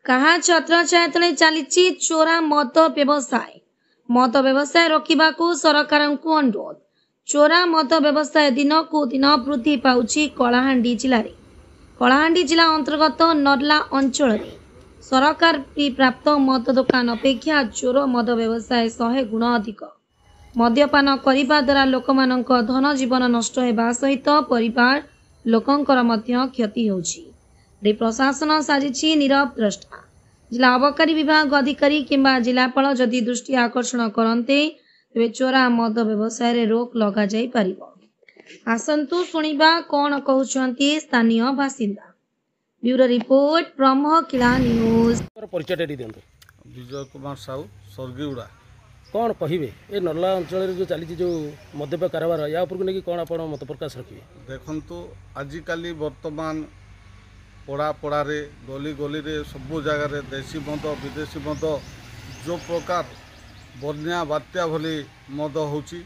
कहा छत्रछाया तले चली चोरा मद व्यवसाय रोकने सरकार को अनुरोध। चोरा मद व्यवसाय दिन को दिन वृद्धि पाउछि कलाहांडी जिला अंतर्गत नर्ला अंचल में सरकार प्राप्त मद दुकान अपेक्षा चोर मद व्यवसाय 100 गुण अधिक। मद्यपान करने द्वारा लोकमानक धन जीवन नष्ट होगा सहित परिवार लोकंकर मध्य क्षति होछि। प्रशासन साजिछि नीरव द्रष्टा। जिला अबकारी विभाग अधिकारी किंबा जिलापाल जदि दृष्टि आकर्षण करते तेज चोरा मद व्यवसाय रे रोक लगा जाई परिबो। आसंतु सुनिबा कौन कहउछंती स्थानीय बासिंदा। Bureau report Brahmakila news. परिचय दियंतु। विजय कुमार साहू स्वर्गीउड़ा। कौन कहिबे ए नर्ला अंचल जो चली जो मद्यप कारबार या ऊपर नहीं कौन आप मत प्रकाश रखिए? देखंतु आजिकाली वर्तमान पड़ा पड़ारे गली गली रे सबु जगार देशी मद विदेशी मद जो प्रकार बन्या बात्या भली मद होची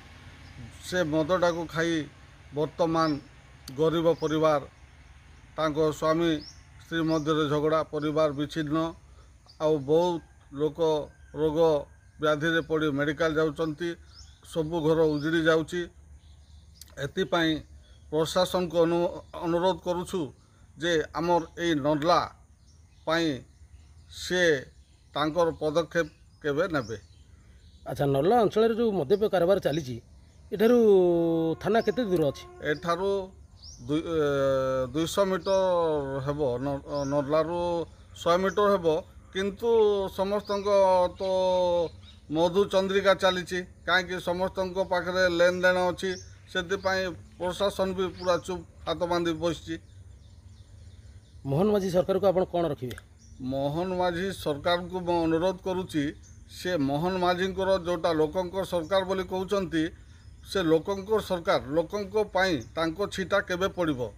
से मदटा को खाई वर्तमान गरीब परिवार तांको स्वामी स्त्री मध्य झगड़ा परिवार विच्छिन्न आउ बहुत लोक रोग व्याधि रे पड़ी मेडिकल जाउचंती सबु घर उजड़ी जाउची। एतिपाई प्रशासन को अनुरोध करुछु जे आमर ए नर्ला पाई से तांकर पदक्षेप केबे नेबे। अच्छा, नर्ला अंचल जो मद्यप कारबार चली एठारू थाना केते दूर अछि? एठारू 200 मीटर हेबो, नर्लारू 100 मीटर हेबो, किंतु समस्त तो मधु चंद्रिका चली कहीं समस्त पाखे लेन देन अच्छी से प्रशासन भी पूरा चुप हाथ बांधि बस। मोहन माझी सरकार को आपण कौन रखिए? मोहन माझी सरकार को मैं अनुरोध करुच्ची से मोहन माझी जोटा लोकंकर सरकार बोली कहते से लोकंकर सरकार लोकंको पाई तांको छिटा केबे पड़िबो।